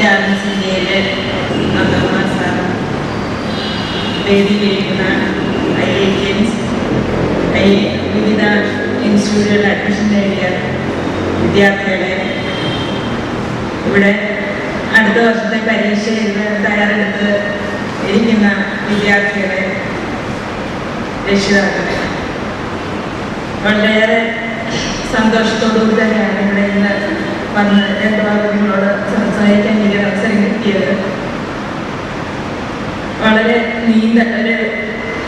Challenge ഇന്ത്യയിലെ Nandakumar sir, വേദിയിലിരിക്കുന്ന IITians, വിവിധ ഇൻസ്റ്റിറ്റ്യൂട്ടുകളിൽ admission നേടിയ വിദ്യാർത്ഥികളെ, ഇവിടെ അടുത്ത വർഷത്തെ പരീക്ഷ തയ്യാറെടുത്ത് ഇരിക്കുന്ന വിദ്യാർത്ഥികളെ, രക്ഷിതാക്കളെ, വളരെയേറെ സന്തോഷത്തോടുകൂടി തന്നെയാണ് ഇവിടെ ഇന്ന് വന്ന് രണ്ട് വാക്കുകളോട് സംസാരിക്കാൻ എനിക്ക് അവസരം കിട്ടിയത്. വളരെ നീണ്ട ഒരു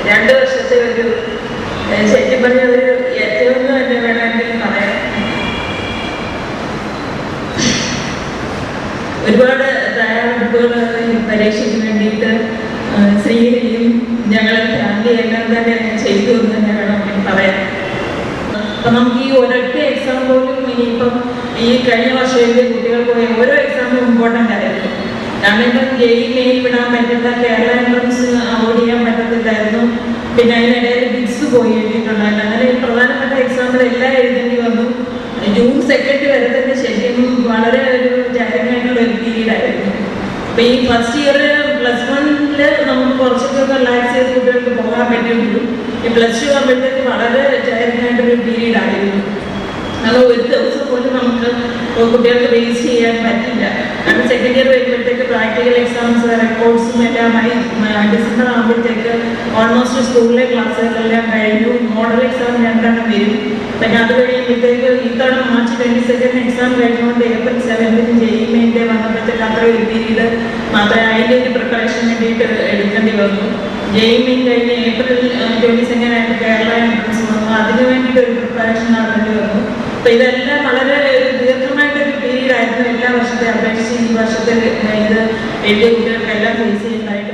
2 വർഷത്തെ ഒരു ശരിക്കും പറഞ്ഞ ഒരു ഏറ്റവും തന്നെ വേണമെങ്കിൽ പറയാം. ഒരുപാട് തയ്യാറെടുപ്പുകൾ പരീക്ഷയ്ക്ക് വേണ്ടിയിട്ട് ശ്രീഹരിയും ഞങ്ങളെ ഫാമിലി എല്ലാം തന്നെ ചെയ്തു എന്ന് തന്നെ വേണമെങ്കിൽ പറയാം. അപ്പം നമുക്ക് ഈ ഒരൊറ്റ എക്സാം പോലും ഇനിയിപ്പം ഈ കഴിഞ്ഞ വർഷം എഴുതിയ കുട്ടികൾക്ക് പോയി ഓരോ എക്സാമും ഇമ്പോർട്ടൻ്റ് ആയിരുന്നു. കാരണം ഇപ്പം മെയിൽ വിടാൻ പറ്റില്ല, കേരള എൻട്രൻസ് അവോയ്ഡ് ചെയ്യാൻ പറ്റത്തില്ലായിരുന്നു. പിന്നെ അതിനിടയിൽ ബിറ്റ്സ് പോയി എഴുതിയിട്ടുണ്ടായിരുന്നു. അങ്ങനെ ഈ പ്രധാനപ്പെട്ട എക്സാമ്പിൾ എല്ലാം എഴുതേണ്ടി വന്നു. ജൂൺ 2 വരെ തന്നെ ശരിക്കും വളരെ ഒരു ചാരിങ്ങായിട്ടുള്ള ഒരു പീരീഡായിരുന്നു. അപ്പം ഈ ഫസ്റ്റ് ഇയർ +1 നമുക്ക് കുറച്ചൊക്കെ റിലാക്സ് ചെയ്ത് കുട്ടികൾക്ക് പോകാൻ പറ്റുള്ളൂ. ഈ +2 ആകുമ്പോഴത്തേക്ക് വളരെ ചാരിങ്ങായിട്ടൊരു പീരീഡായിരുന്നു. അത് ഒരു ദിവസം പോലും നമുക്ക് കുട്ടികൾക്ക് വേസ്റ്റ് ചെയ്യാൻ പറ്റില്ല. കാരണം സെക്കൻഡ് ഇയർ വരുമ്പോഴത്തേക്ക് പ്രാക്ടിക്കൽ എക്സാംസ്, റെക്കോർഡ്സും എല്ലാമായി ഡിസംബർ ആകുമ്പോഴത്തേക്ക് ഓൾമോസ്റ്റ് സ്കൂളിലെ ക്ലാസ്സുകളെല്ലാം കഴിഞ്ഞു. മോഡൽ എക്സാം 2 വരും. പിന്നെ അത് കഴിയുമ്പോഴത്തേക്ക് ഇത്തവണ മാർച്ച് 22 എക്സാം കഴിഞ്ഞുകൊണ്ട് April 7 JEE വന്നപ്പോഴത്തേക്ക് അത്ര ഒരു പീരീഡ് മാത്രമേ അതിൻ്റെ ഒരു പ്രിപ്പറേഷൻ വേണ്ടിയിട്ട് എടുക്കേണ്ടി വന്നു. JEE കഴിഞ്ഞ് April 22 കേരള എൻട്രൻസ് വന്നു. അതിന് വേണ്ടിയിട്ട് ഒരു പ്രിപ്പറേഷൻ നടത്തേണ്ടി വന്നു. അപ്പോൾ ഇതെല്ലാം വളരെ ദീർഘമായിട്ടൊരു പീരീഡായിരുന്നു. എല്ലാ വർഷത്തെ അപേക്ഷിച്ച് ഈ വർഷത്തെ ഇത് എഴുതിയ കുട്ടികൾക്കെല്ലാം ഫേസ് ചെയ്യുന്നതായിട്ട്